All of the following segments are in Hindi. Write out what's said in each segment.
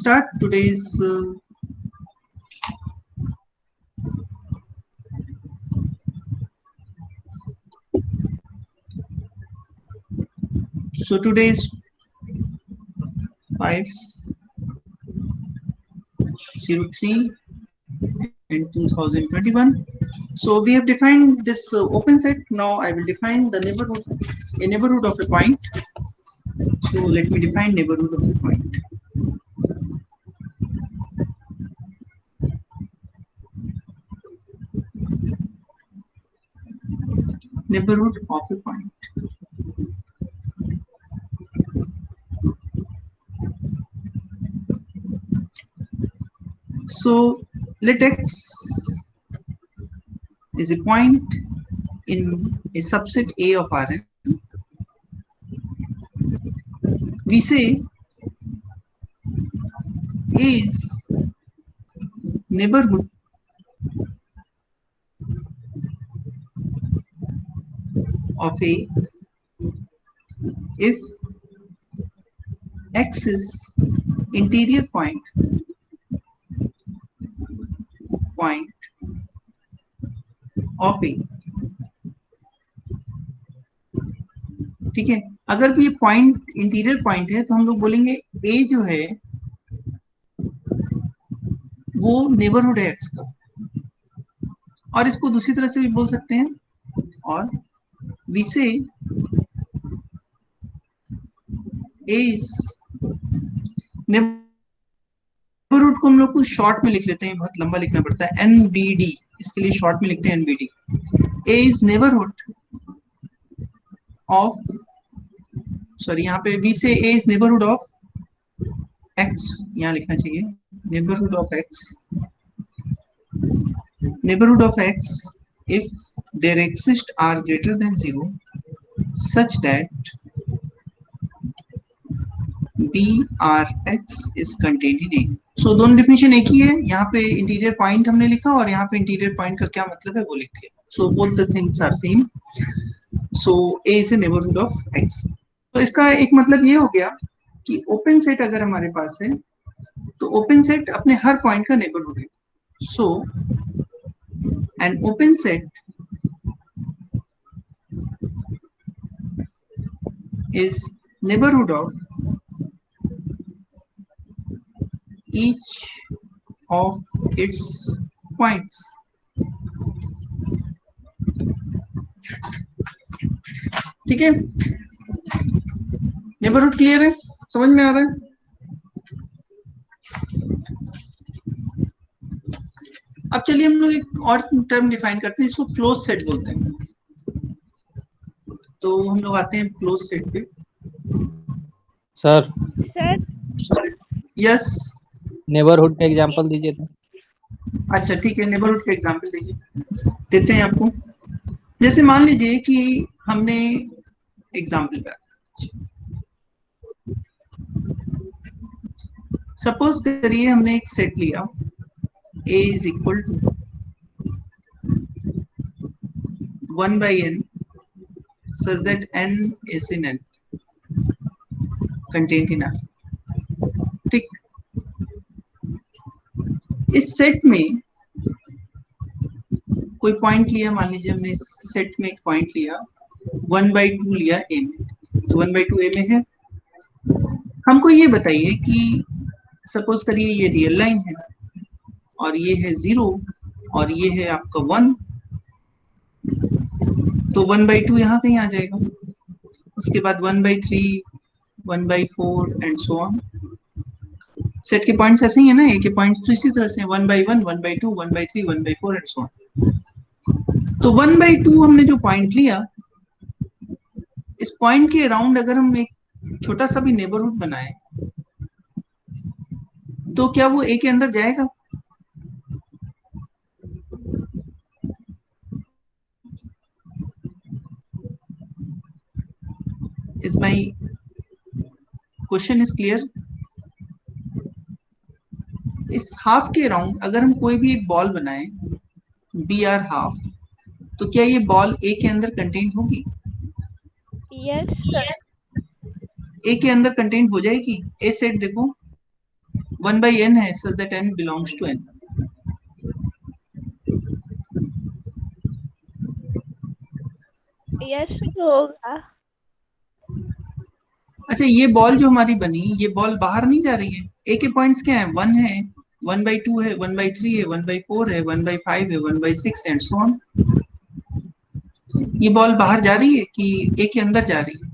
start today's so today's 503 in 2021. So we have defined this open set. Now I will define the neighborhood, a neighborhood of a point. So let me define neighborhood of a point. Neighborhood of a point. So let X is a point in a subset A of Rn. We say A is neighborhood of A if X is interior point of A. ठीक है, अगर ये पॉइंट इंटीरियर पॉइंट है तो हम लोग बोलेंगे A जो है वो नेबरहुड है X का, और इसको दूसरी तरह से भी बोल सकते हैं, और we say A is neighbourhood को हम लोग को शॉर्ट में लिख लेते हैं, बहुत लंबा लिखना पड़ता है, NBD, इसके लिए शॉर्ट में लिखते हैं NBD. A is neighbourhood of, sorry यहाँ पे we say A is neighbourhood of X, यहाँ लिखना चाहिए neighbourhood of X, neighborhood of X if there exist r greater than 0 such that BRX is contained in A. So दोनों definition एक ही है, यहाँ पे इंटीरियर पॉइंट हमने लिखा और यहाँ पे इंटीरियर पॉइंट का क्या मतलब है वो लिखे. So both the things are same. So A is a neighborhood of X. तो इसका एक मतलब ये हो गया कि ओपन सेट अगर हमारे पास है तो ओपन सेट अपने हर पॉइंट का नेबरहुड है. So an open set is neighborhood of each of its points. ठीक है, नेबरहुड क्लियर है, समझ में आ रहा है. अब चलिए हम लोग एक और टर्म डिफाइन करते हैं, इसको क्लोज सेट बोलते हैं. तो हम लोग आते हैं क्लोज सेट पे. सर यस, नेबरहुड का एग्जांपल दीजिए तो. अच्छा ठीक है, नेबरहुड का एग्जांपल दीजिए, देते हैं आपको. जैसे मान लीजिए कि हमने एग्जांपल पे, सपोज करिए हमने एक सेट लिया A is equal to 1 by n such that n is in n, contained in R. ठीक, इस सेट में कोई पॉइंट लिया, मान लीजिए हमने इस सेट में एक पॉइंट लिया 1/2 लिया A में, तो 1/2 A में है. हमको ये बताइए कि सपोज करिए ये रियल लाइन है और ये है 0 और ये है आपका 1, तो 1/2 यहाँ कहीं आ जाएगा. उसके बाद 1/3, 1/4 एंड सो ऑन. सेट के पॉइंट्स ऐसे ही है ना, ए के पॉइंट्स तो इसी तरह से 1/1, 1/2, 1/3, 1/4 एंड सो ऑन. तो 1/2 हमने जो पॉइंट लिया, इस पॉइंट के अराउंड अगर हम एक छोटा सा भी नेबरहुड बनाए तो क्या वो ए के अंदर जाएगा? Is my question is clear? इस हाफ के अराउंड अगर हम कोई भी एक बॉल बनाए BR हाफ, तो क्या ये बॉल ए के अंदर कंटेन होगी? Yes sir. ए के अंदर कंटेन हो जाएगी. ए सेट देखो 1/n है such that n belongs to n. Yes होगा। अच्छा, ये बॉल जो हमारी बनी, ये बॉल बाहर नहीं जा रही है। ए के पॉइंट्स क्या है? 1 है, 1/2 है, 1/3 है, 1/4 है, 1/5 है, 1/6 एंड सो ऑन। ये बॉल बाहर जा रही है कि ए के अंदर जा रही है?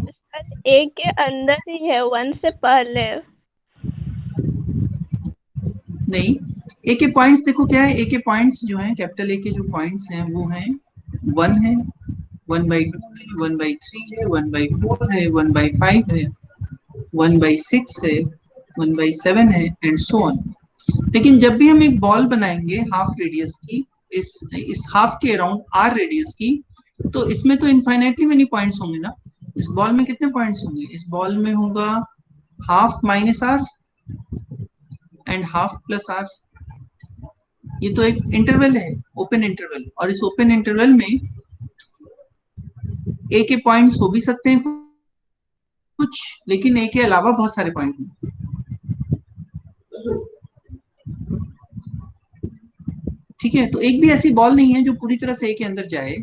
सर ए के अंदर ही है, 1 से पहले। नहीं, ए के पॉइंट्स देखो क्या है। ए के पॉइंट्स जो हैं, कैपिटल ए के जो पॉइंट्स हैं वो हैं 1 है, 1/2 है, 1/3 है, 1/4 है, 1/5 है, 1/6 है, 1/7 है एंड सो ऑन। लेकिन जब भी हम एक बॉल बनाएंगे हाफ रेडियस की, इस हाफ के अराउंड आर रेडियस की, तो इसमें तो इनफाइनाइटली मेनी पॉइंट्स होंगे ना। इस बॉल में कितने पॉइंट्स होंगे? इस बॉल में होगा half minus r and half plus r. ये तो एक इंटरवल है, ओपन इंटरवल, और इस ओपन इंटरवल में ए के पॉइंट्स हो भी सकते हैं कुछ, लेकिन ए के अलावा बहुत सारे पॉइंट हैं। ठीक है, तो एक भी ऐसी बॉल नहीं है जो पूरी तरह से ए के अंदर जाए।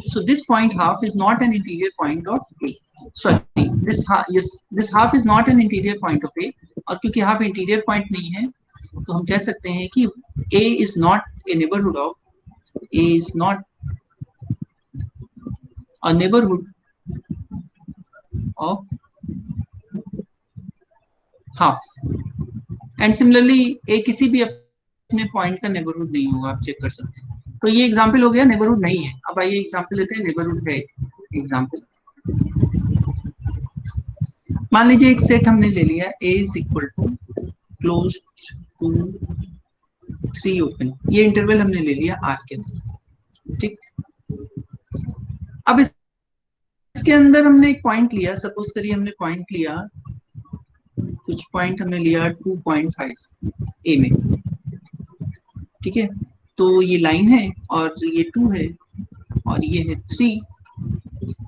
So this point half is not an interior point of A. Sorry, this half is not an interior point of A. और क्योंकि हाफ इंटीरियर पॉइंट नहीं है, तो हम कह सकते हैं कि A is not a neighbourhood of, A is not a neighbourhood of half. And similarly A किसी भी अपने पॉइंट का नेबरहुड नहीं होगा, आप चेक कर सकते हैं। तो ये एग्जांपल हो गया नेबरहुड नहीं है। अब आइए एग्जांपल लेते हैं नेबरहुड है। एग्जांपल, मान लीजिए एक सेट हमने ले लिया, A is equal to close to 3 open. ये इंटरवल हमने ले लिया आर के अंदर। ठीक, अब इसके अंदर हमने एक पॉइंट लिया, सपोज करिए हमने पॉइंट लिया, कुछ पॉइंट हमने लिया 2.5 ए में। ठीक है, तो ये लाइन है और ये 2 है और ये है 3,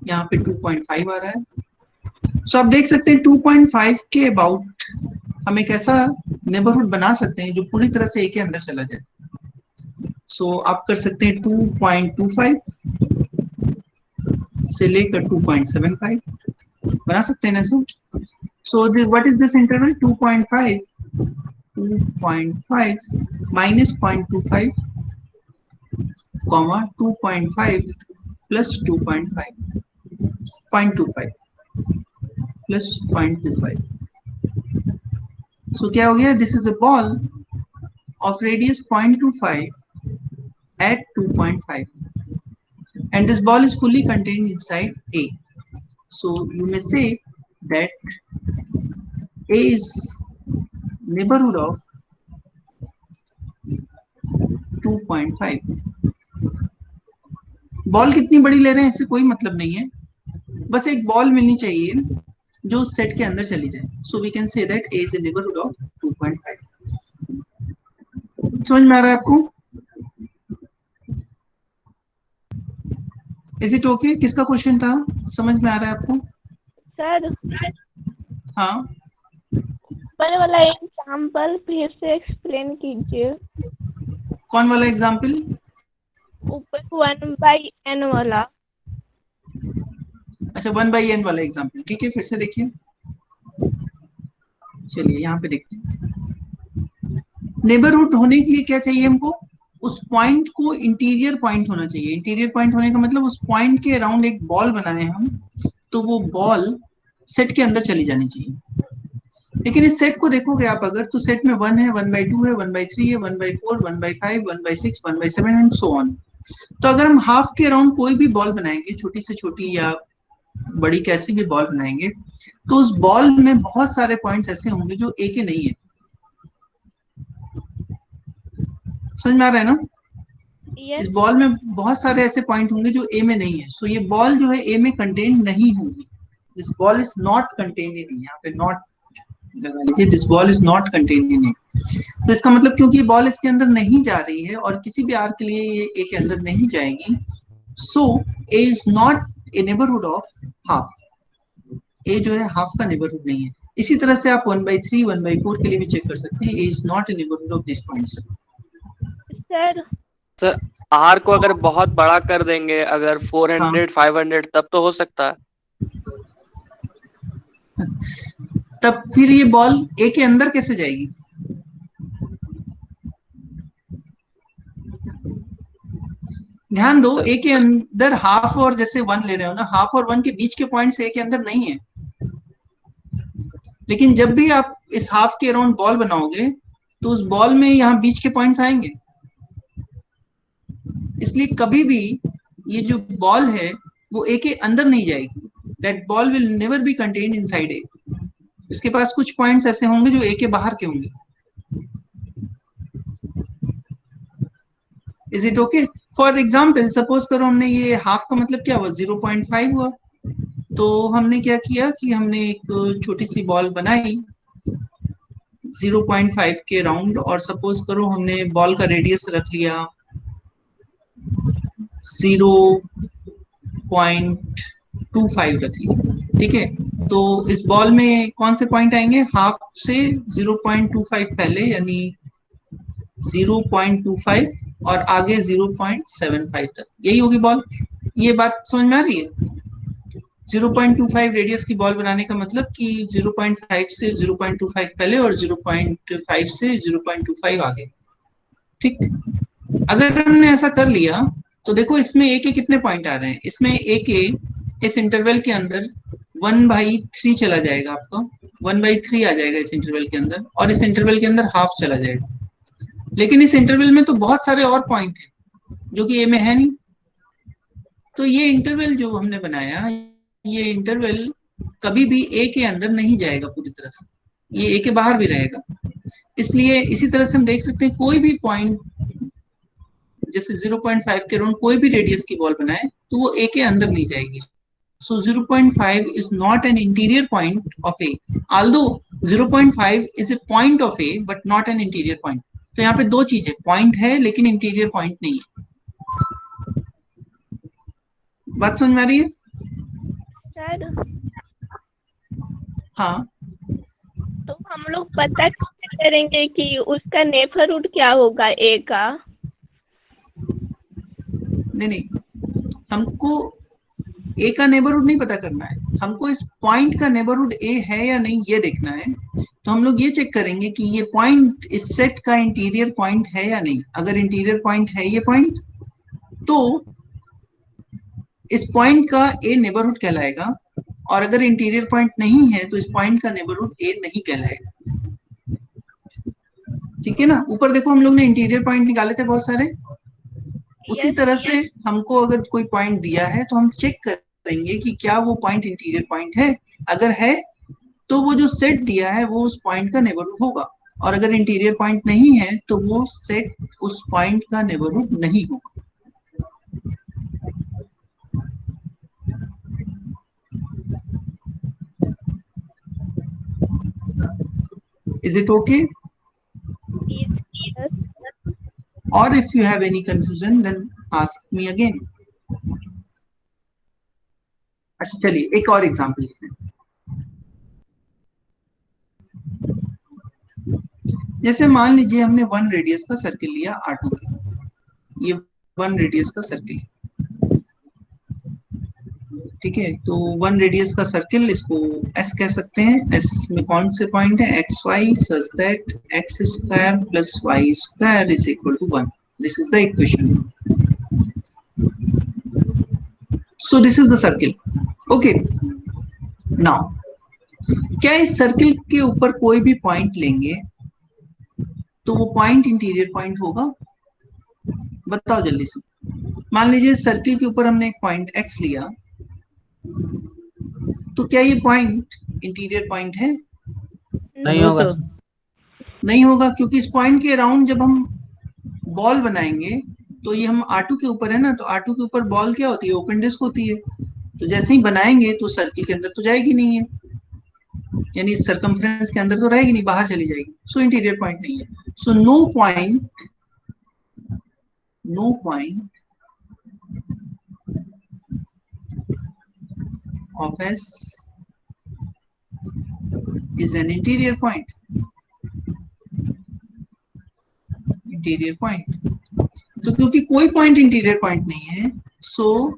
यहाँ पे 2.5 आ रहा है। सो आप देख सकते हैं 2.5 के अबाउट हम एक ऐसा नेबरहुड बना सकते हैं जो पूरी तरह से ए के अंदर चला जाए। सो आप कर सकते हैं 2.25 से लेकर 2.75 बना सकते हैं ना sir. So what is this interval? 2.5 minus 0.25 comma 2.5 plus 2.5 0.25 plus 0.25। so क्या हो गया? This is a ball of radius 0.25 at 2.5 and this ball is fully contained inside A. So you may say that A is neighborhood of 2.5। Ball कितनी बड़ी ले रहे हैं इससे कोई मतलब नहीं है, बस एक बॉल मिलनी चाहिए जो उस सेट के अंदर चली जाए। So we can say that A is a neighbourhood of 2.5। समझ में आ रहा है आपको? Is it okay? किसका क्वेश्चन था? समझ में आ रहा है आपको? सर हाँ, ऊपर वाला एग्जाम्पल फिर से एक्सप्लेन कीजिए। कौन वाला एग्जाम्पल? ऊपर 1/n वाला। अच्छा, 1/n वाला एग्जाम्पल। ठीक है, फिर से देखिए। चलिए यहाँ पे देखते हैं। नेबरहुड होने के लिए क्या चाहिए हमको? उस पॉइंट को इंटीरियर पॉइंट होना चाहिए। इंटीरियर पॉइंट होने का मतलब उस पॉइंट के अराउंड एक बॉल बनाए हम, तो वो बॉल सेट के अंदर चली जानी चाहिए। लेकिन इस सेट को देखोगे आप अगर, तो सेट में 1 है, 1/2 है, 1/3 है, 1/4, 1/5, 1/6, 1/7 एंड सो ऑन। तो अगर हम हाफ के अराउंड कोई भी बॉल बनाएंगे, छोटी से छोटी या बड़ी कैसी भी बॉल बनाएंगे, तो उस बॉल में बहुत सारे पॉइंट्स ऐसे होंगे जो ए के नहीं है। समझ में आ रहा है ना? इस बॉल में बहुत सारे ऐसे पॉइंट होंगे जो ए में नहीं है। सो ये बॉल जो है ए में कंटेन नहीं होगी। This ball is not contained in, यहाँ पे नॉट लगा लीजिए, this ball is not contained in A. तो इसका मतलब क्योंकि बॉल इसके अंदर नहीं जा रही है और किसी भी आर के लिए ये ए के अंदर नहीं जाएगी, so A is not a neighbourhood of half. A जो है हाफ का नेबरहुड नहीं है। इसी तरह से आप 1/3 1/4 के लिए भी चेक कर सकते हैं, is not a neighbourhood of this points. Sir sir r को अगर बहुत बड़ा कर देंगे, अगर हाँ 400 500, तब तो हो सकता है। तब फिर ये बॉल ए के अंदर कैसे जाएगी? ध्यान दो, ए के अंदर हाफ और जैसे 1 ले रहे हो ना, हाफ और 1 के बीच के पॉइंट्स ए के अंदर नहीं है। लेकिन जब भी आप इस हाफ के अराउंड बॉल बनाओगे तो उस बॉल में यहाँ बीच के पॉइंट्स आएंगे। इसलिए कभी भी ये जो बॉल है वो ए के अंदर नहीं जाएगी। That ball will never be contained inside a. इसके पास कुछ पॉइंट्स ऐसे होंगे जो ए के बाहर के होंगे। Is it okay? For example suppose करो हमने ये हाफ का मतलब क्या हुआ, 0.5 हुआ। तो हमने क्या किया कि हमने एक छोटी सी बॉल बनाई 0.5 के राउंड, और सपोज करो हमने बॉल का रेडियस रख लिया 0.25 रख लिया। ठीक है, तो इस बॉल में कौन से पॉइंट आएंगे? हाफ से 0.25 पहले यानी 0.25 और आगे 0.75 तक, यही होगी बॉल। ये बात समझ में आ रही है? 0.25 रेडियस की बॉल बनाने का मतलब कि 0.5 से 0.25 पहले और 0.5 से 0.25 आगे। ठीक, अगर हमने ऐसा कर लिया तो देखो इसमें ए के कितने पॉइंट आ रहे हैं। इसमें ए के इस इंटरवल के अंदर 1/3 चला जाएगा, आपका 1/3 आ जाएगा इस इंटरवल के अंदर, और इस इंटरवल के अंदर हाफ चला जाएगा। लेकिन इस इंटरवल में तो बहुत सारे और पॉइंट हैं जो कि ए में है नहीं। तो ये इंटरवल जो हमने बनाया, ये इंटरवल कभी भी ए के अंदर नहीं जाएगा पूरी तरह से, ये ए के बाहर भी रहेगा। इसलिए इसी तरह से हम देख सकते हैं कोई भी पॉइंट जैसे 0.5 के अराउंड कोई भी रेडियस की बॉल बनाए तो वो ए के अंदर ली जाएगी। So 0.5 is not an interior point of A. Although 0.5 is a point of A, but not an interior point. तो यहाँ पे दो चीज है, पॉइंट है लेकिन इंटीरियर पॉइंट नहीं है। बात समझ में आ रही है? सर हाँ, तो हम लोग पता कैसे करेंगे कि उसका नेबरहुड क्या होगा ए का? नहीं, हमको ए का नेबरहुड नहीं पता करना है, हमको इस पॉइंट का नेबरहुड ए है या नहीं ये देखना है। तो हम लोग ये चेक करेंगे कि ये पॉइंट इस सेट का इंटीरियर पॉइंट है या नहीं। अगर इंटीरियर पॉइंट है ये पॉइंट, तो इस पॉइंट का ए नेबरहुड कहलाएगा, और अगर इंटीरियर पॉइंट नहीं है तो इस पॉइंट का नेबरहुड ए नहीं कहलाएगा। ठीक है ना? ऊपर देखो हम लोग ने इंटीरियर पॉइंट निकाले थे बहुत सारे। उसी यस तरह से हमको अगर कोई पॉइंट दिया है तो हम चेक करेंगे कि क्या वो पॉइंट इंटीरियर पॉइंट है। अगर है तो वो जो सेट दिया है वो उस पॉइंट का नेबरहुड होगा, और अगर इंटीरियर पॉइंट नहीं है तो वो सेट उस पॉइंट का नेबरहुड नहीं होगा। Is it okay? Yes Or if you have any confusion then ask me again. अच्छा चलिए एक और एग्जांपल लेते हैं। जैसे मान लीजिए हमने 1 रेडियस का सर्किल लिया R2 के, ये 1 रेडियस का सर्किल, ठीक है। तो 1 रेडियस का सर्किल, इसको S कह सकते हैं। S में कौन से पॉइंट है? XY such that x square plus y square is equal to 1. This is the equation. So this is the circle. Okay. Now, क्या इस सर्किल के ऊपर कोई भी पॉइंट लेंगे तो वो पॉइंट इंटीरियर पॉइंट होगा? बताओ जल्दी से। मान लीजिए सर्किल के ऊपर हमने एक पॉइंट x लिया, तो क्या ये पॉइंट इंटीरियर पॉइंट है? नहीं नो होगा। सर। नहीं होगा, क्योंकि इस पॉइंट के अराउंड जब हम बॉल बनाएंगे तो ये हम R2 के ऊपर है ना, तो R2 के ऊपर बॉल क्या होती है? ओपन डिस्क होती है। तो जैसे ही बनाएंगे तो सर्किल के अंदर तो जाएगी नहीं है, यानी इस सरकमफ्रेंस के अंदर तो रहेगी नहीं, बाहर चली जाएगी। सो इंटीरियर पॉइंट नहीं है। So no point of S is an interior point. Interior point. तो क्योंकि कोई पॉइंट इंटीरियर पॉइंट नहीं है, सो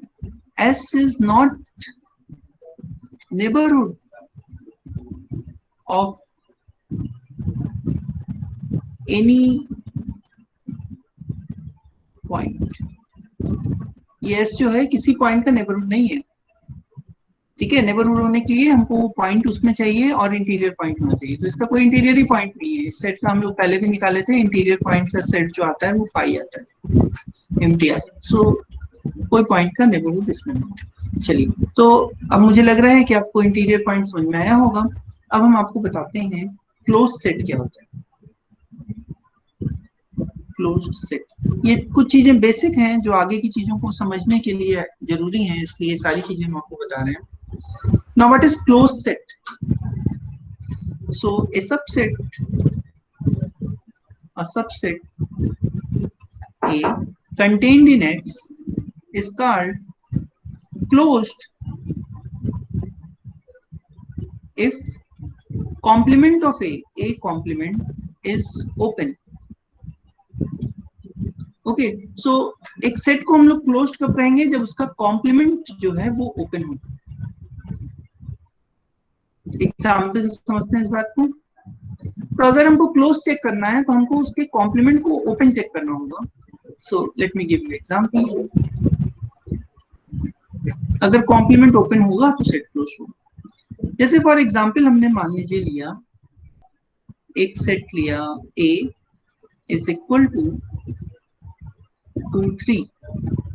S is not neighborhood of any point. ये S जो है किसी पॉइंट का नेबरहुड नहीं है, ठीक है। नेबरहुड होने के लिए हमको वो पॉइंट उसमें चाहिए और इंटीरियर पॉइंट होना चाहिए, तो इसका कोई इंटीरियर ही पॉइंट नहीं है। इस सेट का हम लोग पहले भी निकाले थे, इंटीरियर पॉइंट का सेट जो आता है वो फाई आता है, एम्प्टी आता है। सो कोई पॉइंट का नेबरहुड इसमें नहीं। चलिए, तो अब मुझे लग रहा है कि आपको इंटीरियर पॉइंट समझ में आया होगा। अब हम आपको बताते हैं क्लोज सेट क्या होता है। क्लोज्ड सेट, ये कुछ चीजें बेसिक हैं जो आगे की चीजों को समझने के लिए जरूरी हैं, इसलिए सारी चीजें हम आपको बता रहे हैं। Now what is closed set? So a subset A contained in X is called closed if complement of A complement is open. Okay, so एक सेट को हम लोग क्लोज्ड कब कहेंगे? जब उसका कॉम्प्लीमेंट जो है वो ओपन हो। एग्जाम्पल से समझते हैं इस बात को। तो अगर हमको क्लोज चेक करना है तो हमको उसके कॉम्प्लीमेंट को ओपन चेक करना होगा। So let me give you example. अगर कॉम्प्लीमेंट ओपन होगा तो सेट क्लोज होगा। जैसे फॉर एग्जाम्पल हमने मान लीजिए लिया, एक सेट लिया A इज इक्वल टू 2 3,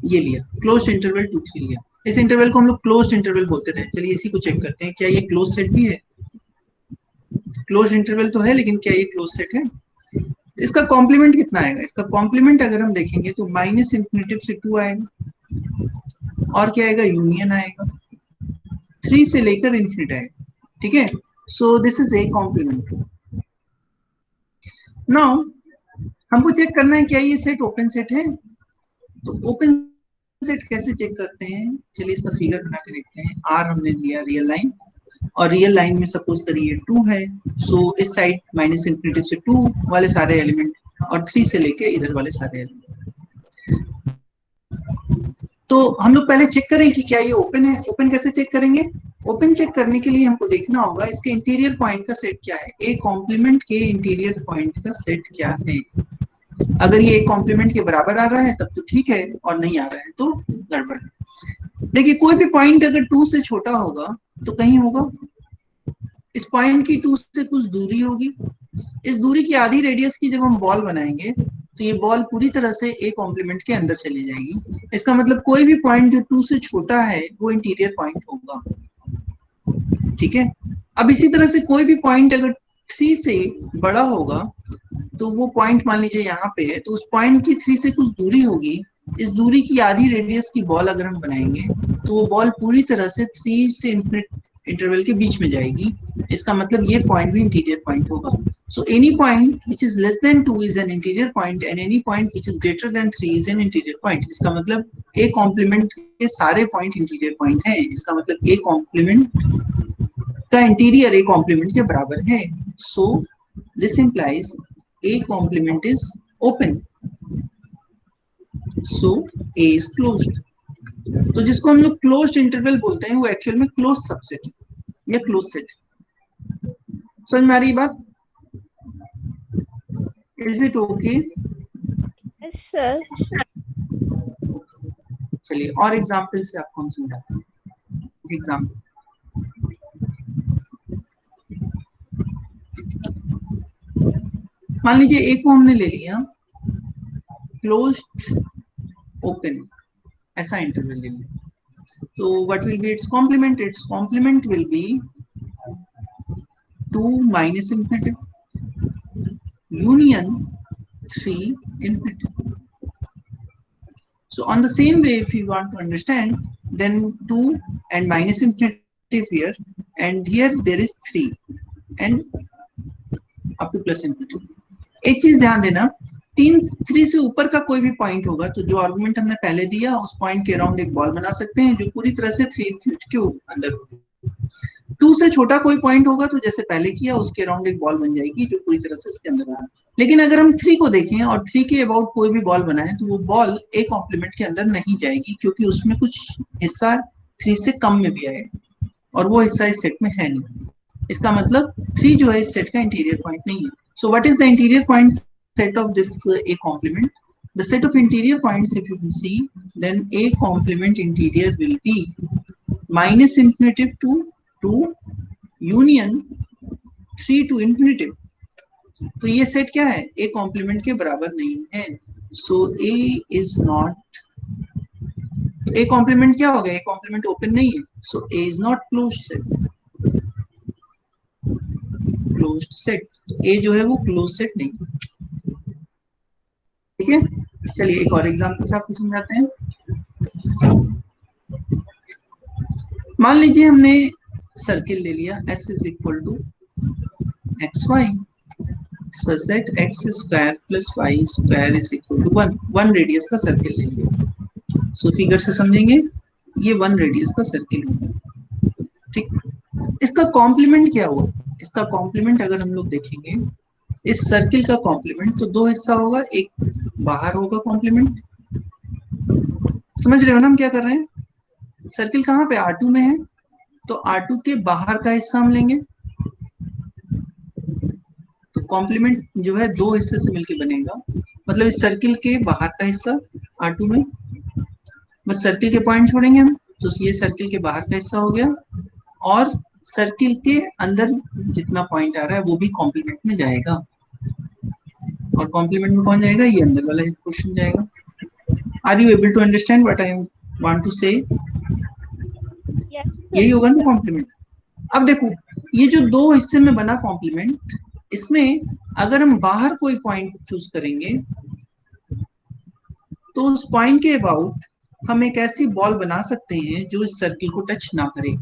ये लिया क्लोज्ड इंटरवल 2 3 लिया। इस इंटरवल को हम लोग क्लोज्ड इंटरवल बोलते रहे। चलिए इसी को चेक करते हैं, क्या ये क्लोज सेट भी है? क्लोज्ड इंटरवल तो है, लेकिन क्या ये क्लोज सेट है? इसका कॉम्प्लीमेंट कितना आएगा? इसका कॉम्प्लीमेंट अगर हम देखेंगे तो माइनस इंफिनिटी से 2 आएगा, और क्या आएगा? यूनियन आएगा, 3 से लेकर इंफिनिट आएगा, ठीक है। So this is a complement. Now हमको चेक करना है क्या ये सेट ओपन सेट है। तो ओपन सेट कैसे चेक करते हैं? चलिए इसका फिगर बना के देखते हैं। आर हमने लिया रियल लाइन, और रियल लाइन में सपोज करिए 2 है, सो इस साइड माइनस इंफिनिटी से 2 वाले सारे एलिमेंट, और 3 से लेके इधर वाले सारे एलिमेंट। तो हम लोग पहले चेक करें कि क्या ये ओपन है। ओपन कैसे चेक करेंगे? ओपन चेक करने के लिए हमको देखना होगा इसके इंटीरियर पॉइंट का सेट क्या है। ए कॉम्प्लीमेंट के इंटीरियर पॉइंट का सेट क्या है। अगर ये एक कॉम्प्लीमेंट के बराबर आ रहा है तब तो ठीक है, और नहीं आ रहा है तो गड़बड़ है। देखिए कोई भी पॉइंट अगर 2 से छोटा होगा तो कहीं होगा, इस पॉइंट की 2 से कुछ दूरी होगी। इस दूरी की आधी रेडियस की जब हम बॉल बनाएंगे तो ये बॉल पूरी तरह से ए कॉम्प्लीमेंट के अंदर चली जाएगी। इसका मतलब कोई भी पॉइंट जो 2 से छोटा है वो इंटीरियर पॉइंट होगा, ठीक है। अब इसी तरह से कोई भी पॉइंट अगर 3 से बड़ा होगा तो वो पॉइंट मान लीजिए यहाँ पे है, तो उस पॉइंट की 3 से कुछ दूरी होगी। इस दूरी की आधी रेडियस की बॉल अगर हम बनाएंगे तो वो बॉल पूरी तरह से 3 से इन्फिनिट इंटरवल के बीच में जाएगी। इसका मतलब ये पॉइंट भी इंटीरियर पॉइंट होगा। So any point which is less than 2 is an interior point, and any point which is greater than 3 is an interior point. इसका मतलब ए कॉम्प्लीमेंट के सारे पॉइंट इंटीरियर पॉइंट हैं। इसका मतलब ए कॉम्प्लीमेंट का इंटीरियर ए कॉम्प्लीमेंट के बराबर है। So this implies A complement is open, so A is closed. तो जिसको हम लोग क्लोज्ड इंटरवल बोलते हैं वो एक्चुअल में क्लोज सबसेट या क्लोज सेट। समझ में आ रही बात? Is it okay? Yes, sir. चलिए और एग्जाम्पल से आपको हम समझाते हैं। एग्जाम्पल, मान लीजिए ए को हमने ले लिया क्लोज्ड ओपन, ऐसा इंटरवल ले लिया। तो what will be its complement? Its complement will be 2 minus infinity union 3 infinity. So on the same way, if you want to understand, then 2 and minus infinity here, and here there is 3 and up to plus infinity. एक चीज ध्यान देना, 3 से ऊपर का कोई भी पॉइंट होगा तो जो आर्गुमेंट हमने पहले दिया उस पॉइंट के अराउंड एक बॉल बना सकते हैं जो पूरी तरह से 3 infinity के अंदर होगी। 2 से छोटा कोई पॉइंट होगा तो जैसे पहले किया उसके अराउंड एक बॉल बन जाएगी जो पूरी तरह से इसके अंदर होगा। लेकिन अगर हम 3 को देखें और 3 के अबाउट कोई भी बॉल बनाए तो वो बॉल ए कॉम्प्लीमेंट के अंदर नहीं जाएगी, क्योंकि उसमें कुछ हिस्सा 3 से कम में भी आएगा और वो हिस्सा इस सेट में है नहीं। इसका मतलब 3 जो है इस सेट का इंटीरियर पॉइंट नहीं है। So what is the interior point set of this A complement? The set of interior points, if you can see, then A complement interior will be minus infinitive to union 3 to infinitive. तो ये सेट क्या है? A complement के बराबर नहीं है। So A is not, A complement क्या हो गया? A complement ओपन नहीं है। So A is not closed set. Closed set. A जो है वो closed set नहीं है। ठीक है, चलिए एक और एग्जांपल से आपको समझाते हैं। मान लीजिए हमने सर्किल ले लिया S is equal to x y such that x square plus y square is equal to 1 radius का सर्किल ले लिया। सो फिगर से समझेंगे, ये 1 रेडियस का सर्किल होगा। ठीक, इसका कॉम्प्लीमेंट क्या हुआ? इसका कॉम्प्लीमेंट अगर हम लोग देखेंगे इस सर्किल का कॉम्प्लीमेंट, तो 2 हिस्सा होगा, एक बाहर होगा कॉम्प्लीमेंट। समझ रहे हो ना हम क्या कर रहे हैं? सर्किल कहाँ पे? R2 में है, तो R2 के बाहर का हिस्सा हम लेंगे। तो कॉम्प्लीमेंट जो है 2 हिस्से से मिलके बनेगा, मतलब इस सर्किल के बाहर का हिस्सा R2 में, बस सर्किल के पॉइंट छोड़ेंगे हम, तो ये सर्किल के बाहर का हिस्सा हो गया, और सर्किल के अंदर जितना पॉइंट आ रहा है वो भी कॉम्प्लीमेंट में जाएगा। और कॉम्प्लीमेंट में कौन जाएगा? ये अंदर वाला क्वेश्चन जाएगा। Are you able to understand what I want to say? यही होगा ना कॉम्प्लीमेंट। अब देखो, ये जो 2 हिस्से में बना कॉम्प्लीमेंट, इसमें अगर हम बाहर कोई पॉइंट चूज करेंगे तो उस पॉइंट के अबाउट हम एक ऐसी बॉल बना सकते हैं जो इस सर्किल को टच ना करे।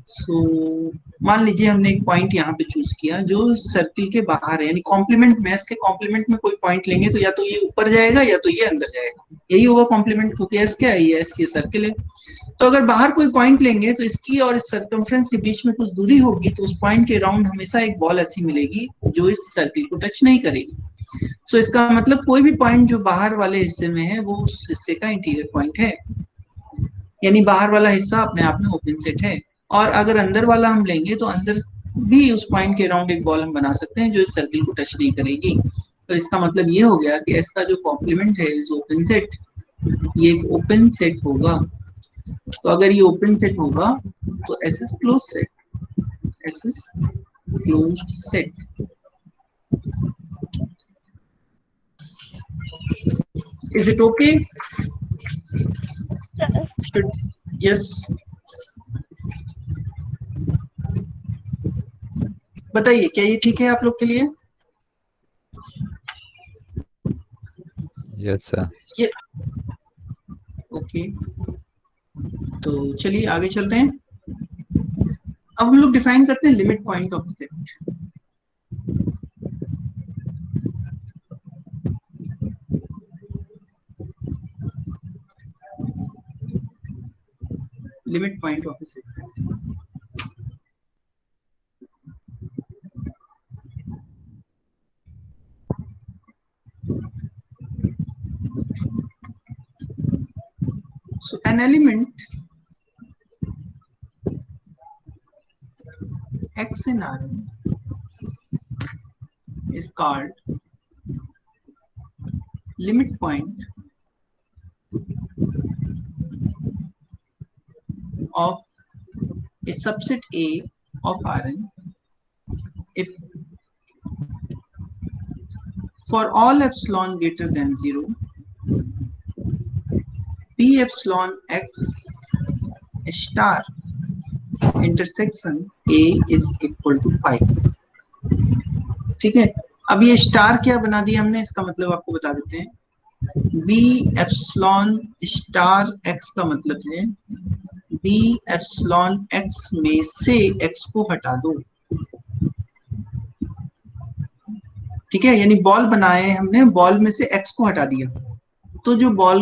सो मान लीजिए हमने एक पॉइंट यहाँ पे चूज किया जो सर्किल के बाहर है, यानी कॉम्प्लीमेंट में, इसके कॉम्प्लीमेंट में कोई पॉइंट लेंगे तो या तो ये ऊपर जाएगा या तो ये अंदर जाएगा, यही होगा कॉम्प्लीमेंट, क्योंकि एस क्या है? ये एस, ये सर्किल है। तो अगर बाहर कोई पॉइंट लेंगे तो इसकी और इस सर्कमफ्रेंस के बीच में कुछ दूरी होगी, तो उस पॉइंट के राउंड हमेशा एक बॉल ऐसी मिलेगी जो इस सर्किल को टच नहीं करेगी। सो इसका मतलब कोई भी पॉइंट जो बाहर वाले हिस्से में है वो उस हिस्से का इंटीरियर पॉइंट है, यानी बाहर वाला हिस्सा अपने आप में ओपन सेट है। और अगर अंदर वाला हम लेंगे तो अंदर भी उस पॉइंट के अराउंड एक बॉल हम बना सकते हैं जो इस सर्किल को टच नहीं करेगी। तो इसका मतलब ये हो गया कि एस का जो कॉम्प्लीमेंट है इस ओपन सेट, ये एक ओपन सेट होगा। तो अगर ये ओपन सेट होगा तो S is close set, S is closed set. Is it okay? Yes, बताइए क्या ये ठीक है आप लोग के लिए? Yes sir. ये ओके, तो चलिए आगे चलते हैं। अब हम लोग डिफाइन करते हैं limit point of set. Limit point of set, so an element x in Rn is called limit point of a subset A of Rn if for all epsilon greater than 0 p epsilon x star intersection A is equal to 5। ठीक है, अब ये स्टार क्या बना दिया हमने, इसका मतलब आपको बता देते हैं। b एप्सिलॉन स्टार x का मतलब है b एप्सिलॉन x में से x को हटा दो। ठीक है, यानी बॉल बनाए हमने, बॉल में से x को हटा दिया, तो जो बॉल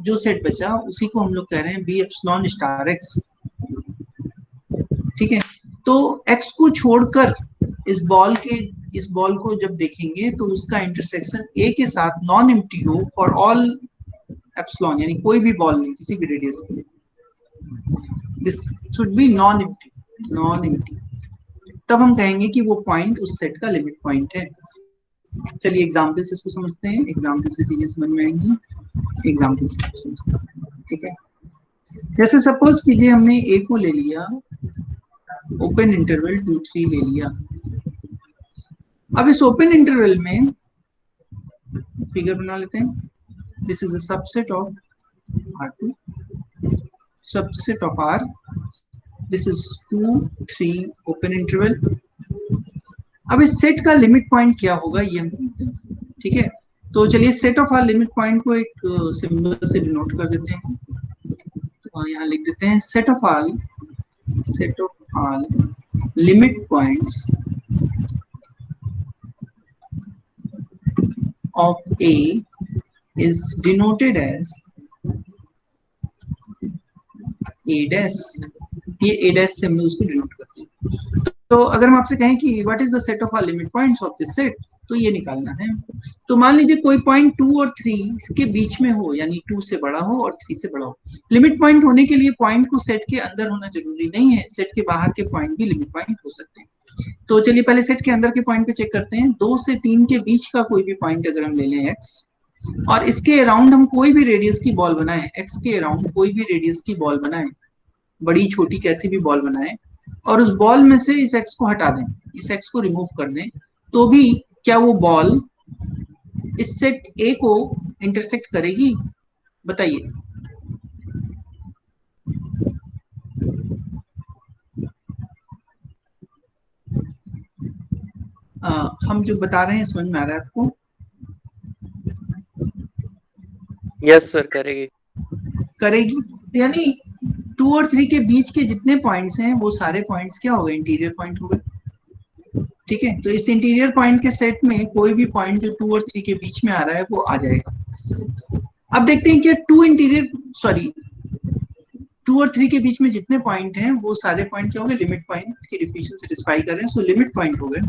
जो सेट बचा उसी को हम लोग कह रहे हैं बी एप्सिलॉन स्टार एक्स। ठीक है, तो x को छोड़कर इस बॉल को जब देखेंगे तो उसका इंटरसेक्शन a के साथ नॉन एम्प्टी हो फॉर ऑल एप्सिलॉन, यानी कोई भी बॉल नहीं किसी भी रेडियस के लिए, this should be non empty, तब हम कहेंगे कि वो पॉइंट उस सेट का लिमिट पॉइंट है। चलिए एग्जाम्पल से इसको समझते हैं, एग्जाम्पल से चीजें समझ में आएंगी, एग्जाम्पल से समझते हैं। ठीक है, जैसे सपोज कीजिए हमने ए को ले लिया, ओपन इंटरवल 2 3 ले लिया। अब इस ओपन इंटरवल में फिगर बना लेते हैं, this is a subset of R2, subset of R, this is 2 3 open interval. अब इस सेट का लिमिट पॉइंट क्या होगा ये हम देखते हैं। ठीक है, तो चलिए set of all limit point को एक सिंबल से डिनोट कर देते हैं, तो यहाँ लिख देते हैं set of all limit points of A is denoted as A dash, ये ए डैश से हम लोग उसको डिनोट करते हैं। तो अगर हम आपसे कहें कि what is the set of all limit points of this set, तो ये निकालना है। तो मान लीजिए कोई पॉइंट 2 और 3 के बीच में हो, यानी 2 से बड़ा हो और 3 से बड़ा हो। लिमिट पॉइंट होने के लिए पॉइंट को सेट के अंदर होना जरूरी नहीं है, सेट के बाहर के पॉइंट भी लिमिट पॉइंट हो सकते हैं। तो चलिए पहले सेट के अंदर के पॉइंट पे चेक करते हैं। 2 से 3 के बीच का कोई भी पॉइंट अगर हम ले लें x, और इसके अराउंड हम कोई भी रेडियस की बॉल बनाएं, x के अराउंड कोई भी रेडियस की बॉल बनाएं, बड़ी छोटी कैसी भी बॉल बनाएं, और उस बॉल में से इस x को हटा दें, इस x को रिमूव कर दें, तो भी क्या वो बॉल इस सेट A को इंटरसेक्ट करेगी? बताइए। हम जो बता रहे हैं समझ में आ रहा है आपको? यस सर, करेगी। करेगी, यानी 2 और 3 के बीच के जितने पॉइंट्स हैं वो सारे पॉइंट्स क्या हो गए? इंटीरियर पॉइंट हो गए। ठीक है, तो इस इंटीरियर पॉइंट के सेट में कोई भी पॉइंट जो 2 और 3 के बीच में आ रहा है वो आ जाएगा। अब देखते हैं कि 2 और 3 के बीच में जितने पॉइंट हैं वो सारे पॉइंट क्या हो गए? लिमिट पॉइंट की डिफिनेशन सेटिस्फाई कर रहे हैं, सो लिमिट पॉइंट हो गए।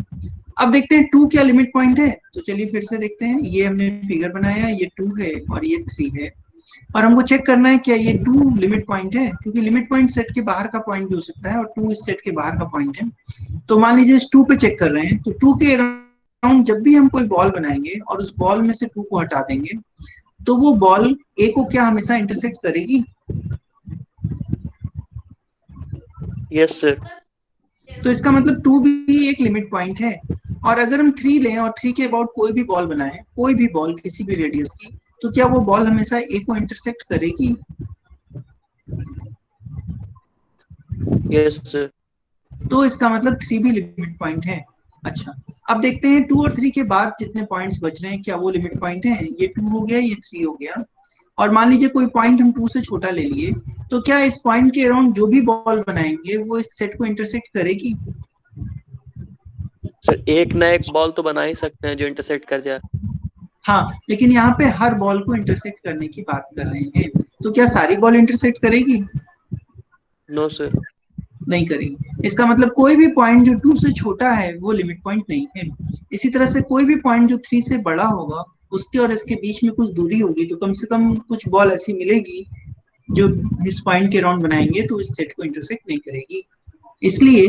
अब देखते हैं 2 क्या लिमिट पॉइंट है, तो चलिए फिर से देखते हैं। ये हमने फिगर बनाया, ये 2 है और ये 3 है, और हमको चेक करना है क्या ये 2 लिमिट पॉइंट है, क्योंकि लिमिट पॉइंट सेट के बाहर का पॉइंट भी हो सकता है और 2 इस सेट के बाहर का पॉइंट है। तो मान लीजिए इस 2 पे चेक कर रहे हैं, तो 2 के अराउंड जब भी हम कोई बॉल बनाएंगे और उस बॉल में से 2 को हटा देंगे, तो वो बॉल A को क्या हमेशा इंटरसेक्ट करेगी? Yes sir. तो इसका मतलब 2 भी एक लिमिट पॉइंट है। और अगर हम 3 लें और 3 के अबाउट कोई भी बॉल बनाए, कोई भी बॉल किसी भी रेडियस की, तो क्या वो बॉल हमेशा A को इंटरसेक्ट करेगी? Yes sir. तो इसका मतलब 3 भी लिमिट पॉइंट है। अच्छा, अब देखते हैं 2 और 3 के बाद जितने पॉइंट्स बच रहे हैं क्या वो लिमिट पॉइंट है? ये 2 हो गया, ये 3 हो गया, और मान लीजिए कोई पॉइंट हम 2 से छोटा ले लिए, तो क्या इस पॉइंट के अराउंड जो भी बॉल बनाएंगे वो इस सेट को इंटरसेक्ट करेगी? सर एक ना एक बॉल तो बना ही सकते हैं जो इंटरसेक्ट कर जाए। हाँ, लेकिन यहाँ पे हर बॉल को इंटरसेक्ट करने की बात कर रहे हैं, तो क्या सारी बॉल इंटरसेक्ट करेगी? No sir. नहीं करेगी। इसका मतलब कोई भी पॉइंट जो 2 से छोटा है वो लिमिट पॉइंट नहीं है। इसी तरह से कोई भी पॉइंट जो 3 से बड़ा होगा, उसके और इसके बीच में कुछ दूरी होगी, तो कम से कम कुछ बॉल ऐसी मिलेगी जो इस पॉइंट के अराउंड बनाएंगे तो इस सेट को इंटरसेक्ट नहीं करेगी। इसलिए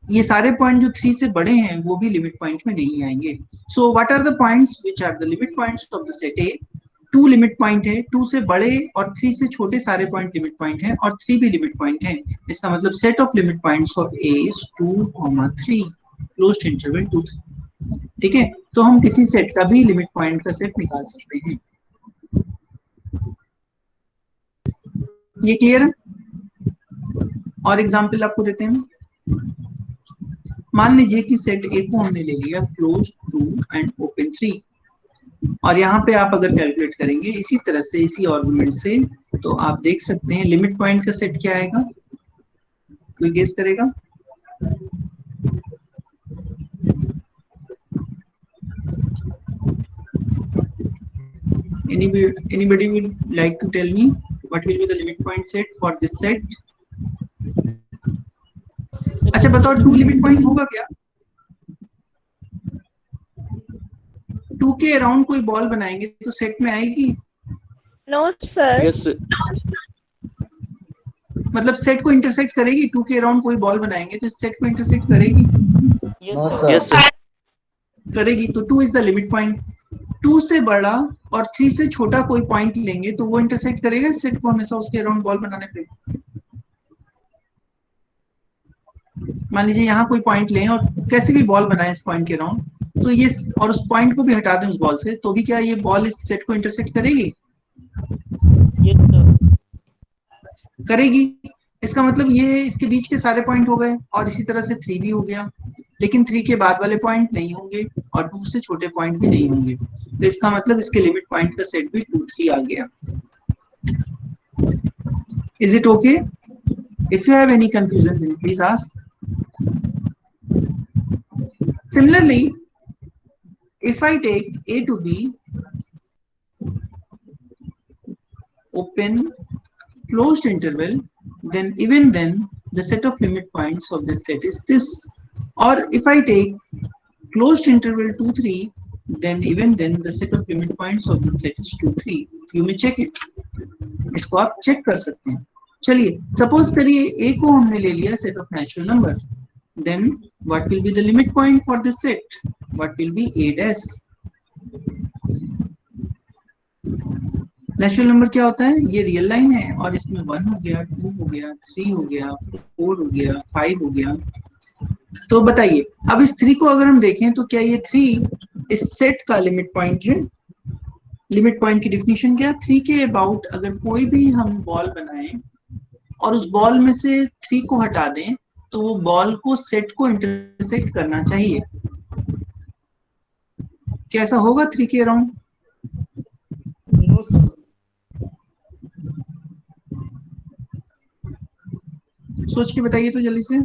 ये सारे पॉइंट जो 3 से बड़े हैं वो भी लिमिट पॉइंट में नहीं आएंगे। So what are the points which are the limit points of the set A? 2 limit point है, 2 से बड़े और 3 से छोटे सारे पॉइंट लिमिट पॉइंट है, और 3 भी लिमिट पॉइंट है। इसका मतलब set of limit points of A is 2, 3 closed interval 2 3। ठीक है, तो हम किसी सेट का भी लिमिट पॉइंट का सेट निकाल सकते हैं। ये क्लियर है? और एग्जांपल आपको देते हैं। मान लीजिए कि सेट ए को हमने ले लिया क्लोज 2 एंड ओपन 3, और यहाँ पे आप अगर कैलकुलेट करेंगे इसी तरह से, इसी आर्गुमेंट से, तो आप देख सकते हैं लिमिट पॉइंट का सेट क्या आएगा? कोई गेस करेगा? Anybody will like to tell me what will be the limit point set for this set? अच्छा बताओ 2 लिमिट पॉइंट होगा क्या? 2 के अराउंड कोई बॉल बनाएंगे तो सेट में आएगी? No sir. यस मतलब सेट को इंटरसेक्ट करेगी? 2 के अराउंड कोई बॉल बनाएंगे तो इस सेट को इंटरसेक्ट करेगी? No sir. यस करेगी, तो 2 इज द लिमिट पॉइंट। 2 से बड़ा और 3 से छोटा कोई पॉइंट लेंगे तो वो इंटरसेक्ट करेगा इस सेट को हमेशा उसके अराउंड बॉल बनाने पे। मान लीजिए यहाँ कोई पॉइंट लें और कैसे भी बॉल बनाए इस पॉइंट के अराउंड, तो ये और उस पॉइंट को भी हटा दें उस बॉल से, तो भी क्या ये बॉल इस सेट को इंटरसेक्ट करेगी? Yes sir. करेगी। इसका मतलब ये इसके बीच के सारे पॉइंट हो गए और इसी तरह से 3 भी हो गया, लेकिन 3 के बाद वाले पॉइंट नहीं होंगे और 2 से छोटे पॉइंट भी नहीं होंगे, तो इसका मतलब इसके लिमिट पॉइंट का सेट भी 2 3 आ गया। Is it okay? If you have any confusion then please ask. Similarly, if I take A to B, open, closed interval, then even then the set of limit points of this set is this. Or if I take closed interval 2 3, then even then the set of limit points of this set is 2 3. You may check it. इसको आप चेक कर सकते हैं। चलिए सपोज करिए A को हमने ले लिया set of natural number, then what will be the limit point for this set? What will be A dash? Natural number क्या होता है? ये रियल लाइन है और इसमें 1 हो गया, 2 हो गया, 3 हो गया, 4 हो गया, 5 हो गया। तो बताइए अब इस 3 को अगर हम देखें तो क्या ये 3 इस सेट का लिमिट पॉइंट है? लिमिट पॉइंट की डिफिनीशन क्या? 3 के अबाउट अगर कोई भी हम बॉल बनाएं और उस बॉल में से 3 को हटा दें तो वो बॉल को सेट को इंटरसेक्ट करना चाहिए। कैसा होगा 3 के अराउंड? No sir. सोच के बताइए तो जल्दी से।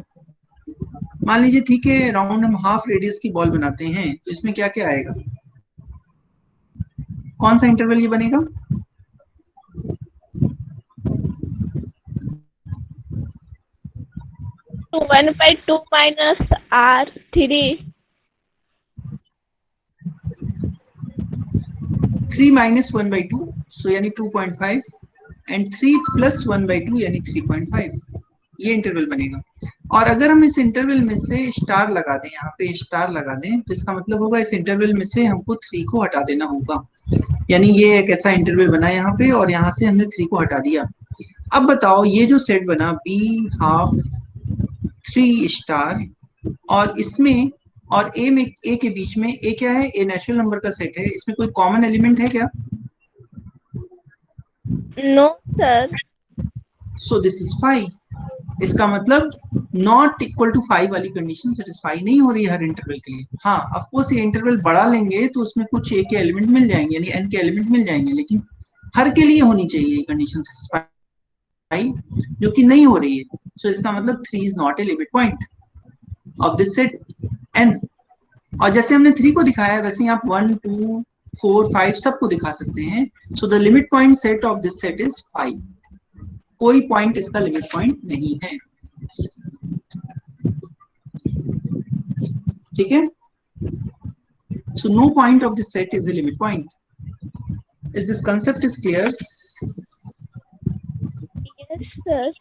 मान लीजिए ठीक है राउंड हम हाफ रेडियस की बॉल बनाते हैं तो इसमें क्या क्या आएगा? कौन सा इंटरवल ये बनेगा? तो 1/2 माइनस R3। 3 माइनस 1/2 सो यानी 2.5 एंड 3 प्लस 1/2 यानी 3.5, ये इंटरवल बनेगा। और अगर हम इस इंटरवल में से स्टार लगा दें, यहाँ पे स्टार लगा दें, तो इसका मतलब होगा इस इंटरवल में से हमको 3 को हटा देना होगा। यानी ये एक ऐसा इंटरवल बना यहाँ पे और यहाँ से हमने 3 को हटा दिया। अब बताओ ये जो सेट बना B हाफ 3 स्टार और इसमें और ए में ए के बीच में ए क्या है? ए नेचुरल नंबर का सेट है, इसमें कोई कॉमन एलिमेंट है क्या? No sir. So this is 5। इसका मतलब नॉट इक्वल टू 5 वाली कंडीशन सेटिस्फाई नहीं हो रही है हर इंटरवल के लिए। हाँ ऑफ कोर्स ये इंटरवल बड़ा लेंगे तो उसमें कुछ ए के एलिमेंट मिल जाएंगे यानी एन के एलिमेंट मिल जाएंगे, लेकिन हर के लिए होनी चाहिए ये कंडीशन सेटिस्फाई, जो कि नहीं हो रही है। सो इसका मतलब 3 is not a limit point of this set N. और जैसे हमने 3 को दिखाया वैसे ही आप 1 2 4 5 सबको दिखा सकते हैं। So the limit point set of this set is 5। कोई पॉइंट इसका लिमिट पॉइंट नहीं है। ठीक है? So no point of this set is a limit point. Is this concept is clear? Yes sir.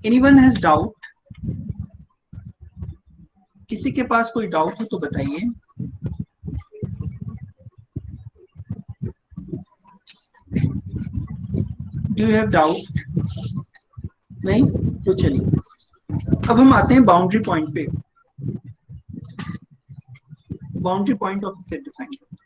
Anyone has doubt? किसी के पास कोई डाउट हो तो बताइए। Do you have doubt? नहीं तो चलिए अब हम आते हैं बाउंड्री पॉइंट पे। Boundary point of set define करते हैं।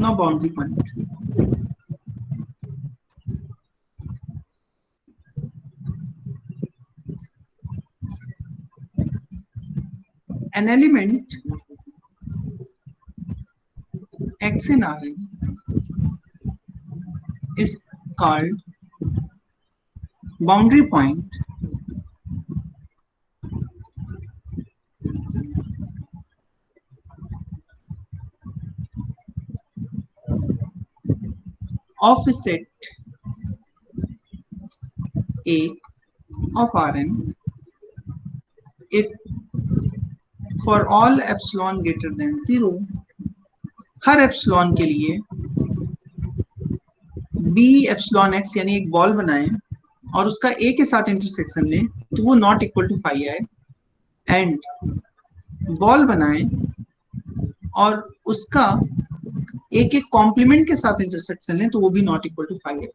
Now boundary point. An element x in Rn is called boundary point of a set A of Rn if for all epsilon greater than 0 her epsilon के लिए b एप्सिलॉन x यानी एक बॉल बनाए और उसका a के साथ इंटरसेक्शन ले तो वो नॉट इक्वल टू फाई आए, एंड बॉल बनाए और उसका a के कॉम्प्लीमेंट के साथ इंटरसेक्शन ले तो वो भी नॉट इक्वल टू फाई आए।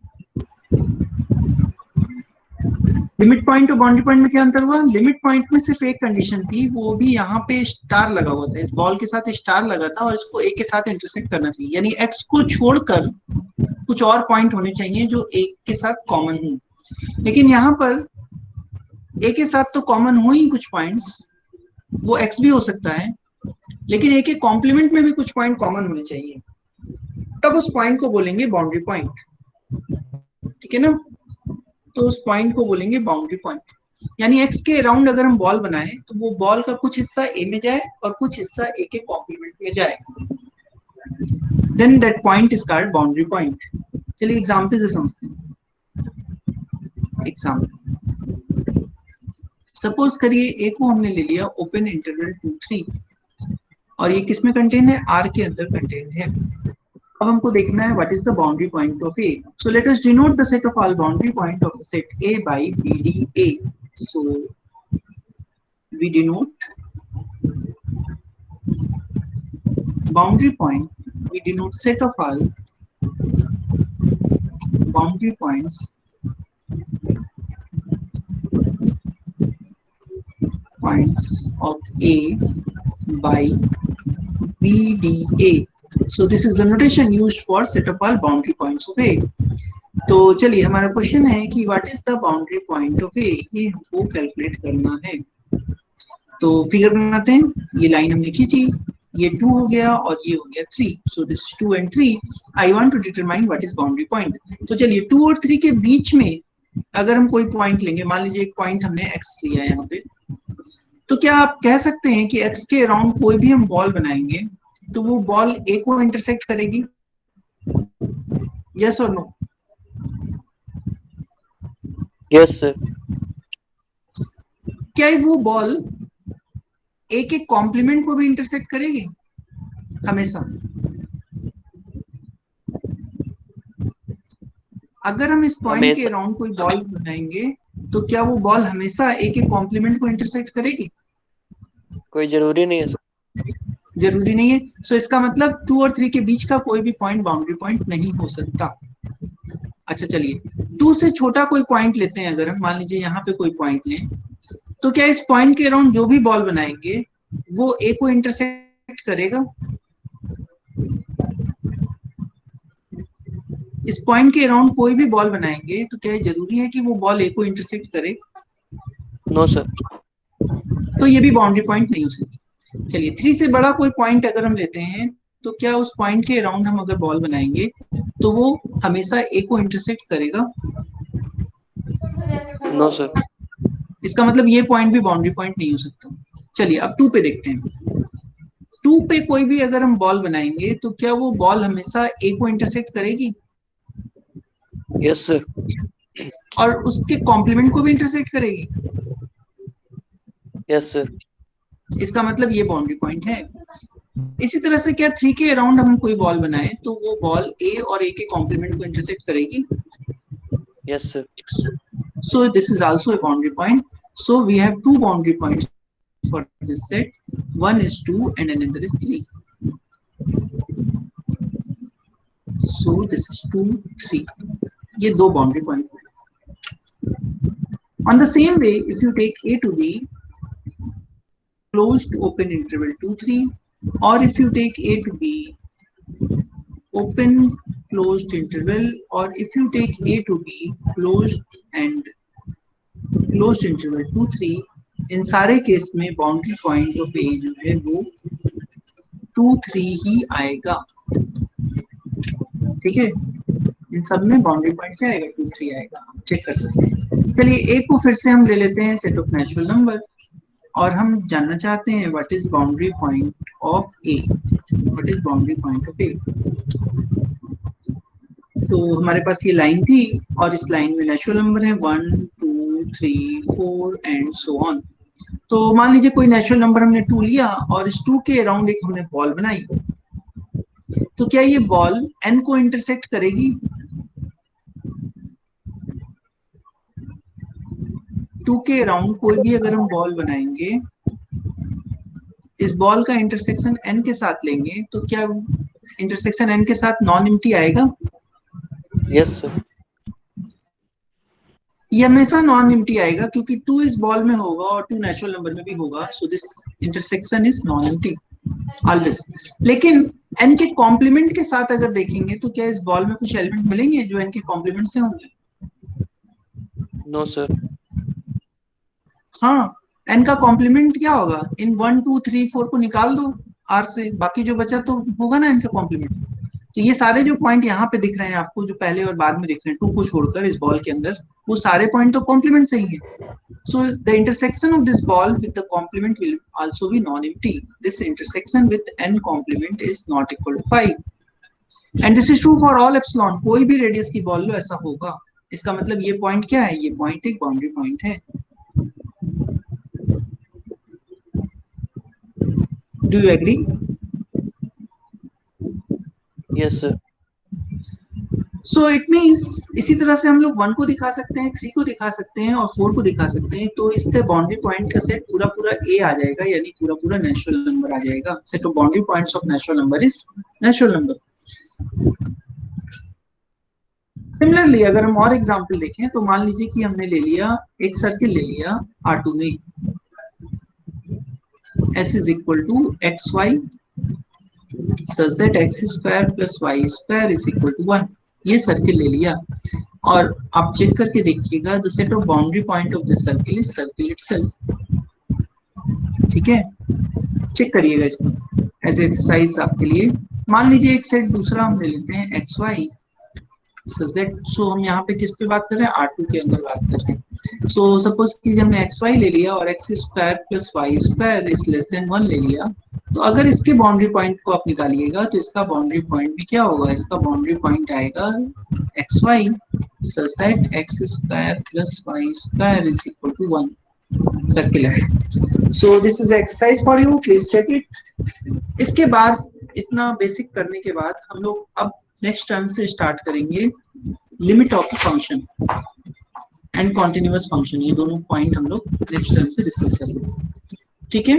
लिमिट पॉइंट और बाउंड्री पॉइंट में क्या अंतर हुआ? लिमिट पॉइंट में सिर्फ एक कंडीशन थी, वो भी यहाँ पे स्टार लगा हुआ था, इस बॉल के साथ स्टार लगा था और इसको ए के साथ इंटरसेक्ट करना चाहिए, यानी एक्स को छोड़कर कुछ और पॉइंट होने चाहिए जो ए के साथ कॉमन हो। लेकिन यहाँ पर ए के साथ तो कॉमन हो ही कुछ पॉइंट्स, वो एक्स भी हो सकता है, लेकिन ए के कॉम्प्लीमेंट में भी कुछ पॉइंट कॉमन होने चाहिए, तब उस पॉइंट को बोलेंगे बाउंड्री पॉइंट। ठीक है ना? तो उस पॉइंट को बोलेंगे बाउंड्री पॉइंट। यानी एक्स के अराउंड अगर हम बॉल बनाए तो वो बॉल का कुछ हिस्सा ए में जाए और कुछ हिस्सा ए के कॉम्प्लीमेंट में जाए, then that point is called boundary point. चलिए एग्जांपल से समझते हैं। एग्जांपल, सपोज करिए ए को हमने ले लिया ओपन इंटरवल 2 3 और ये किस में कंटेन है? आर के अंदर कंटेन है। अब हमको देखना है what is the boundary point of A. So let us denote the set of all boundary point of the set A by BDA। So we denote boundary point, we denote set of all boundary points of A by BDA. So this is the notation used for set of all boundary points of A. तो चलिए हमारा क्वेश्चन है कि what is the boundary point of A, ये हमको कैलकुलेट करना है। तो फिगर बनाते हैं, ये लाइन हमने खींची, ये 2 हो गया और ये हो गया 3, so this is 2 and 3। I want to determine what is boundary point. तो चलिए 2 और 3 के बीच में अगर हम कोई पॉइंट लेंगे, मान लीजिए एक पॉइंट हमने x लिया है यहाँ पे, तो क्या आप कह सकते हैं कि x के अराउंड कोई भी हम बॉल बनाएंगे तो वो बॉल a को इंटरसेक्ट करेगी? यस और नो? Yes sir. क्या वो बॉल a के कॉम्प्लीमेंट को भी इंटरसेक्ट करेगी हमेशा? अगर हम इस पॉइंट के अराउंड कोई बॉल बनाएंगे तो क्या वो बॉल हमेशा a के कॉम्प्लीमेंट को इंटरसेक्ट करेगी? कोई जरूरी नहीं है सर। जरूरी नहीं है। सो इसका मतलब 2 और 3 के बीच का कोई भी पॉइंट बाउंड्री पॉइंट नहीं हो सकता। अच्छा चलिए 2 से छोटा कोई पॉइंट लेते हैं, अगर हम मान लीजिए यहाँ पे कोई पॉइंट लें, तो क्या इस पॉइंट के अराउंड जो भी बॉल बनाएंगे वो a को इंटरसेक्ट करेगा? इस पॉइंट के अराउंड कोई भी बॉल बनाएंगे तो क्या जरूरी है कि वो बॉल a को इंटरसेक्ट करे? No sir. तो ये भी बाउंड्री पॉइंट नहीं हो सकती। चलिए 3 से बड़ा कोई पॉइंट अगर हम लेते हैं तो क्या उस पॉइंट के अराउंड हम अगर बॉल बनाएंगे तो वो हमेशा a को इंटरसेक्ट करेगा? No sir. इसका मतलब ये पॉइंट भी बाउंड्री पॉइंट नहीं हो सकता। चलिए अब 2 पे देखते हैं। 2 पे कोई भी अगर हम बॉल बनाएंगे तो क्या वो बॉल हमेशा a को इंटरसेक्ट करेगी? Yes sir. और उसके कॉम्प्लीमेंट को भी इंटरसेक्ट करेगी? Yes sir. इसका मतलब ये बाउंड्री पॉइंट है। इसी तरह से क्या 3 के अराउंड हम कोई बॉल बनाए तो वो बॉल a और a के कॉम्प्लीमेंट को इंटरसेक्ट करेगी? Yes sir. So this is also a boundary point. So we have 2 boundary points for this set. One is 2 and another is 3. So this is 2 3. ये 2 boundary points. On the same way, if you take A to B, closed open interval 2 3, or if you take A to B, open closed interval, or if you take A to B, closed and closed interval 2 3, इन सारे केस में बाउंड्री पॉइंट ऑफ ए जो है वो 2 3 ही आएगा। ठीक है, इन सब में बाउंड्री पॉइंट क्या आएगा, 2 3 आएगा, हम चेक कर सकते हैं। चलिए ए को फिर से हम ले लेते हैं सेट ऑफ नेचुरल नंबर और हम जानना चाहते हैं what is boundary point of A, what is boundary point of A. तो हमारे पास ये लाइन थी और इस लाइन में नेचुरल नंबर है 1 2 3 4 एंड सो ऑन। तो मान लीजिए कोई नेचुरल नंबर हमने 2 लिया और इस 2 के अराउंड एक हमने बॉल बनाई, तो क्या ये बॉल n को इंटरसेक्ट करेगी? 2 के अराउंड कोई भी अगर हम बॉल बनाएंगे, इस बॉल का इंटरसेक्शन n के साथ लेंगे, तो क्या इंटरसेक्शन n के साथ नॉन एम्प्टी आएगा? Yes sir. ये हमेशा नॉन एम्प्टी आएगा क्योंकि 2 इस बॉल में होगा और 2 नेचुरल नंबर में भी होगा, so this intersection is non empty always. लेकिन n के कॉम्प्लीमेंट के साथ अगर देखेंगे तो क्या इस बॉल में कुछ एलिमेंट मिलेंगे जो n के कॉम्प्लीमेंट से होंगे? No sir. हाँ, n का कॉम्प्लीमेंट क्या होगा? इन 1 2 3 4 को निकाल दो r से, बाकी जो बचा तो होगा ना n का कॉम्प्लीमेंट। तो ये सारे जो पॉइंट यहाँ पे दिख रहे हैं आपको, जो पहले और बाद में दिख रहे हैं 2 को छोड़कर इस बॉल के अंदर, वो सारे पॉइंट तो कॉम्प्लीमेंट से ही है। So the intersection of this ball with the complement will also be non-empty. This intersection with n complement is not equal to 5. And this is true for all epsilon. कोई भी रेडियस की बॉल लो ऐसा होगा। इसका मतलब ये पॉइंट क्या है? ये पॉइंट एक बाउंड्री पॉइंट है। Do you agree? Yes sir. So it means इसी तरह से हम लोग 1 को दिखा सकते हैं, 3 को दिखा सकते हैं और 4 को दिखा सकते हैं। तो इससे बाउंड्री पॉइंट का सेट पूरा पूरा A आ जाएगा, यानी पूरा पूरा नेचुरल नंबर आ जाएगा। Set of boundary points of natural number is natural number. Similarly अगर हम और एग्जांपल देखें तो मान लीजिए कि हमने ले लिया एक सर्किल ले लिया R2 में, S is equal to xy such that x square plus y square is equal to 1। ये सर्किल ले लिया और आप चेक करके देखिएगा the set of boundary point of this circle is circle itself. ठीक है, चेक करिएगा इसको एज एक्सरसाइज आपके लिए। मान लीजिए एक सेट दूसरा हम ले लेते हैं xy such that, सो हम यहाँ पे किस पे बात कर रहे हैं? R2 के अंदर बात कर रहे हैं। सो सपोज कि हमने xy ले लिया और x square plus y square is less than 1 ले लिया, तो अगर इसके बाउंड्री पॉइंट को आप निकालिएगा तो इसका बाउंड्री पॉइंट भी क्या होगा? इसका बाउंड्री पॉइंट आएगा xy such that x square plus y square is equal to 1। Circle है। So this is exercise for you, please check it. इसके बाद इतना बेसिक करने के बाद हम लोग अब नेक्स्ट टर्म से स्टार्ट करेंगे limit of the function and continuous function. ये दोनों पॉइंट हम लोग नेक्स्ट टर्म से डिस्कस करेंगे। ठीक है।